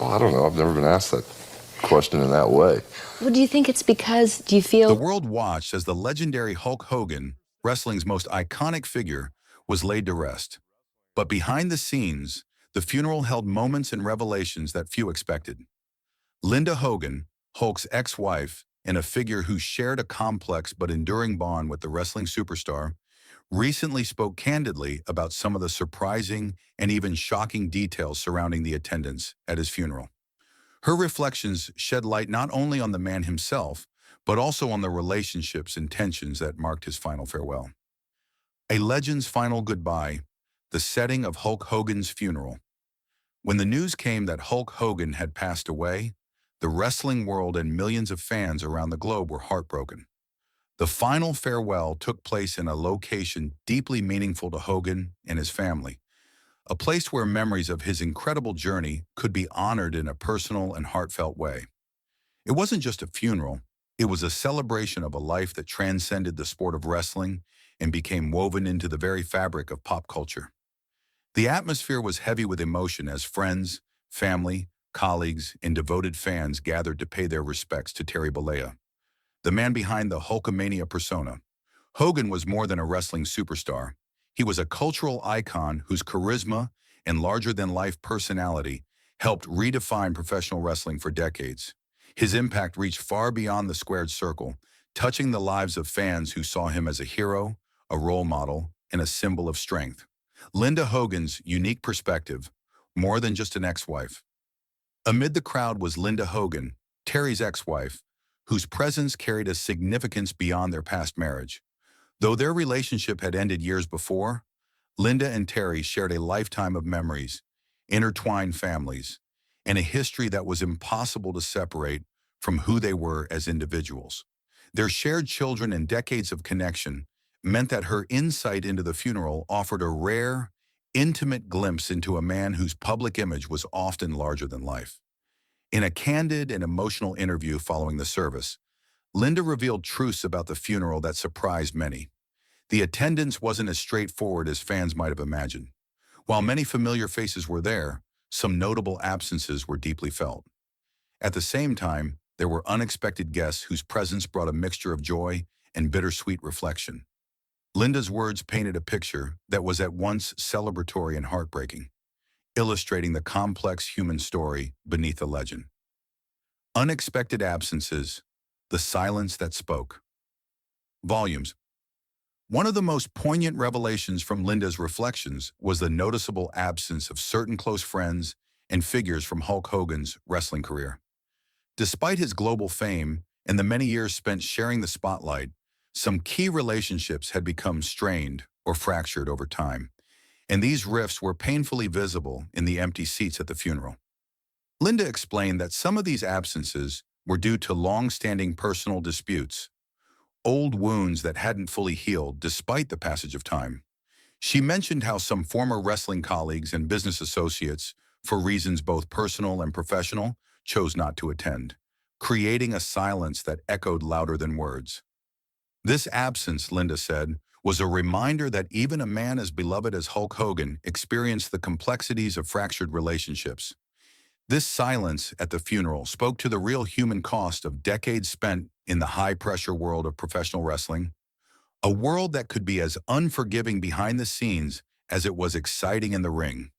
Well, I don't know. I've never been asked that question in that way. Well, do you think it's because, do you The feel, world watched as the legendary Hulk Hogan, wrestling's most iconic figure, was laid to rest. But behind the scenes, the funeral held moments and revelations that few expected. Linda Hogan, Hulk's ex-wife, and a figure who shared a complex but enduring bond with the wrestling superstar, recently spoke candidly about some of the surprising and even shocking details surrounding the attendance at his funeral. Her reflections shed light not only on the man himself, but also on the relationships and tensions that marked his final farewell. A legend's final goodbye, the setting of Hulk Hogan's funeral. When the news came that Hulk Hogan had passed away, the wrestling world and millions of fans around the globe were heartbroken. The final farewell took place in a location deeply meaningful to Hogan and his family, a place where memories of his incredible journey could be honored in a personal and heartfelt way. It wasn't just a funeral, it was a celebration of a life that transcended the sport of wrestling and became woven into the very fabric of pop culture. The atmosphere was heavy with emotion as friends, family, colleagues, and devoted fans gathered to pay their respects to Terry Bollea, the man behind the Hulkamania persona. Hogan was more than a wrestling superstar. He was a cultural icon whose charisma and larger-than-life personality helped redefine professional wrestling for decades. His impact reached far beyond the squared circle, touching the lives of fans who saw him as a hero, a role model, and a symbol of strength. Linda Hogan's unique perspective, more than just an ex-wife. Amid the crowd was Linda Hogan, Terry's ex-wife, whose presence carried a significance beyond their past marriage. Though their relationship had ended years before, Linda and Terry shared a lifetime of memories, intertwined families, and a history that was impossible to separate from who they were as individuals. Their shared children and decades of connection meant that her insight into the funeral offered a rare, intimate glimpse into a man whose public image was often larger than life. In a candid and emotional interview following the service, Linda revealed truths about the funeral that surprised many. The attendance wasn't as straightforward as fans might have imagined. While many familiar faces were there, some notable absences were deeply felt. At the same time, there were unexpected guests whose presence brought a mixture of joy and bittersweet reflection. Linda's words painted a picture that was at once celebratory and heartbreaking, illustrating the complex human story beneath the legend. Unexpected absences, the silence that spoke. Volumes. One of the most poignant revelations from Linda's reflections was the noticeable absence of certain close friends and figures from Hulk Hogan's wrestling career. Despite his global fame and the many years spent sharing the spotlight, some key relationships had become strained or fractured over time, and these rifts were painfully visible in the empty seats at the funeral. Linda explained that some of these absences were due to long-standing personal disputes, old wounds that hadn't fully healed despite the passage of time. She mentioned how some former wrestling colleagues and business associates, for reasons both personal and professional, chose not to attend, creating a silence that echoed louder than words. This absence, Linda said, was a reminder that even a man as beloved as Hulk Hogan experienced the complexities of fractured relationships. This silence at the funeral spoke to the real human cost of decades spent in the high-pressure world of professional wrestling, a world that could be as unforgiving behind the scenes as it was exciting in the ring.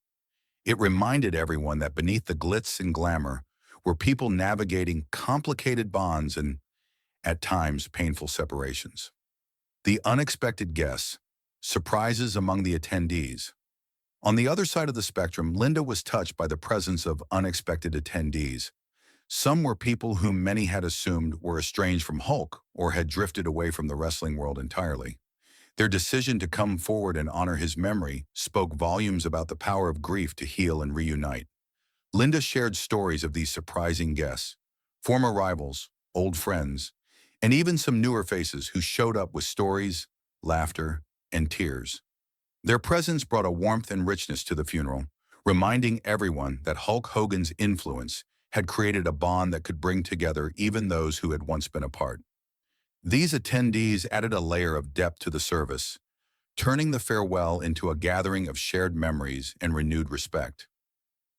It reminded everyone that beneath the glitz and glamour were people navigating complicated bonds and, at times, painful separations. The unexpected guests, surprises among the attendees. On the other side of the spectrum, Linda was touched by the presence of unexpected attendees. Some were people whom many had assumed were estranged from Hulk or had drifted away from the wrestling world entirely. Their decision to come forward and honor his memory spoke volumes about the power of grief to heal and reunite. Linda shared stories of these surprising guests, former rivals, old friends, and even some newer faces who showed up with stories, laughter, and tears. Their presence brought a warmth and richness to the funeral, reminding everyone that Hulk Hogan's influence had created a bond that could bring together even those who had once been apart. These attendees added a layer of depth to the service, turning the farewell into a gathering of shared memories and renewed respect.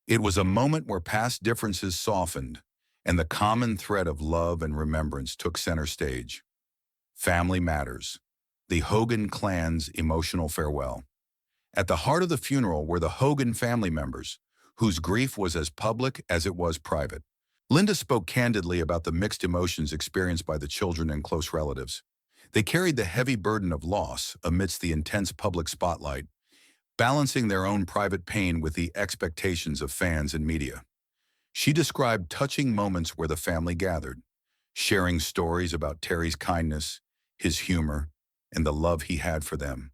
It was a moment where past differences softened, and the common thread of love and remembrance took center stage. Family Matters, the Hogan clan's emotional farewell. At the heart of the funeral were the Hogan family members, whose grief was as public as it was private. Linda spoke candidly about the mixed emotions experienced by the children and close relatives. They carried the heavy burden of loss amidst the intense public spotlight, balancing their own private pain with the expectations of fans and media. She described touching moments where the family gathered, sharing stories about Terry's kindness, his humor, and the love he had for them.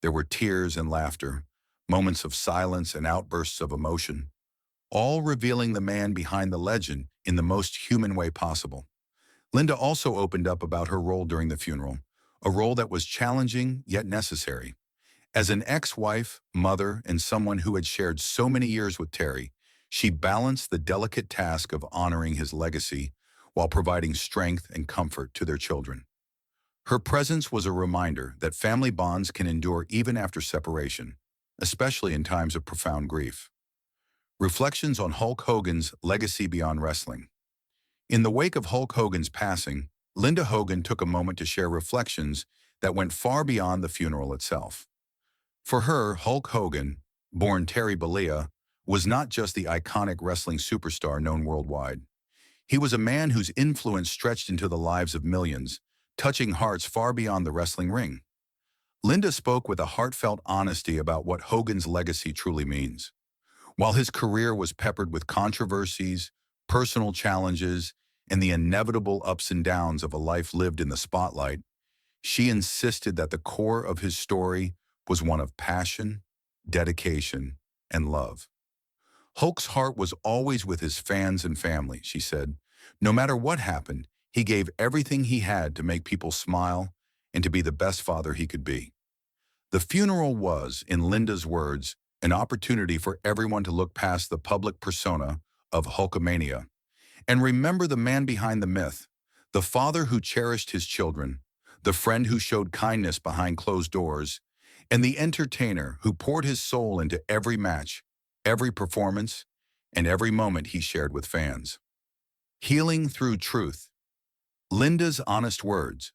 There were tears and laughter, moments of silence and outbursts of emotion, all revealing the man behind the legend in the most human way possible. Linda also opened up about her role during the funeral, a role that was challenging yet necessary. As an ex-wife, mother, and someone who had shared so many years with Terry, she balanced the delicate task of honoring his legacy while providing strength and comfort to their children. Her presence was a reminder that family bonds can endure even after separation, especially in times of profound grief. Reflections on Hulk Hogan's legacy beyond wrestling. In the wake of Hulk Hogan's passing, Linda Hogan took a moment to share reflections that went far beyond the funeral itself. For her, Hulk Hogan, born Terry Bollea, was not just the iconic wrestling superstar known worldwide. He was a man whose influence stretched into the lives of millions, touching hearts far beyond the wrestling ring. Linda spoke with a heartfelt honesty about what Hogan's legacy truly means. While his career was peppered with controversies, personal challenges, and the inevitable ups and downs of a life lived in the spotlight, she insisted that the core of his story was one of passion, dedication, and love. Hulk's heart was always with his fans and family, she said. No matter what happened, he gave everything he had to make people smile and to be the best father he could be. The funeral was, in Linda's words, an opportunity for everyone to look past the public persona of Hulkamania and remember the man behind the myth, the father who cherished his children, the friend who showed kindness behind closed doors, and the entertainer who poured his soul into every match, every performance, and every moment he shared with fans. Healing through truth. Linda's honest words.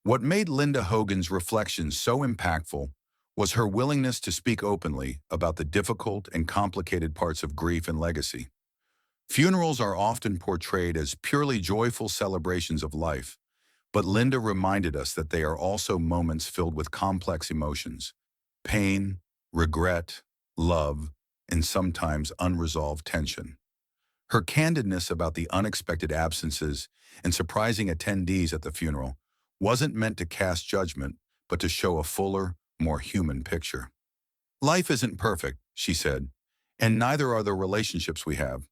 What made Linda Hogan's reflections so impactful was her willingness to speak openly about the difficult and complicated parts of grief and legacy. Funerals are often portrayed as purely joyful celebrations of life, but Linda reminded us that they are also moments filled with complex emotions, pain, regret, love, and sometimes unresolved tension. Her candidness about the unexpected absences and surprising attendees at the funeral wasn't meant to cast judgment, but to show a fuller, more human picture. Life isn't perfect, she said, and neither are the relationships we have,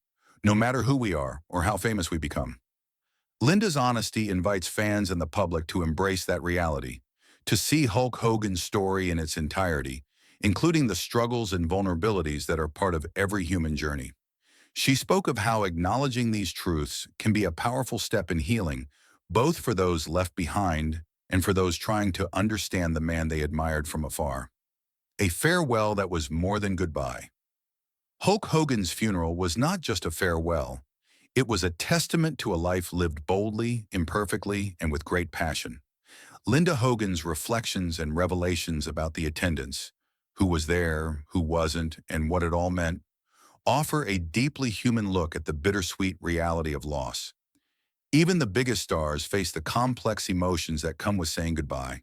no matter who we are or how famous we become. Linda's honesty invites fans and the public to embrace that reality, to see Hulk Hogan's story in its entirety, including the struggles and vulnerabilities that are part of every human journey. She spoke of how acknowledging these truths can be a powerful step in healing, both for those left behind and for those trying to understand the man they admired from afar. A farewell that was more than goodbye. Hulk Hogan's funeral was not just a farewell. It was a testament to a life lived boldly, imperfectly, and with great passion. Linda Hogan's reflections and revelations about the attendance, who was there, who wasn't, and what it all meant, offer a deeply human look at the bittersweet reality of loss. Even the biggest stars face the complex emotions that come with saying goodbye.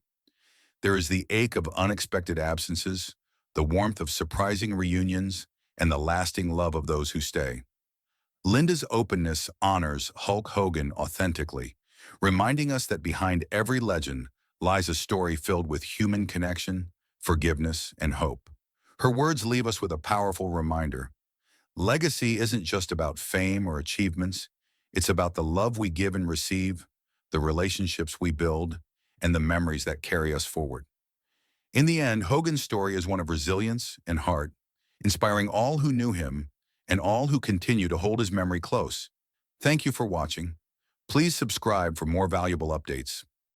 There is the ache of unexpected absences, the warmth of surprising reunions, and the lasting love of those who stay. Linda's openness honors Hulk Hogan authentically, reminding us that behind every legend lies a story filled with human connection, forgiveness, and hope. Her words leave us with a powerful reminder. Legacy isn't just about fame or achievements. It's about the love we give and receive, the relationships we build, and the memories that carry us forward. In the end, Hogan's story is one of resilience and heart, inspiring all who knew him and all who continue to hold his memory close. Thank you for watching. Please subscribe for more valuable updates.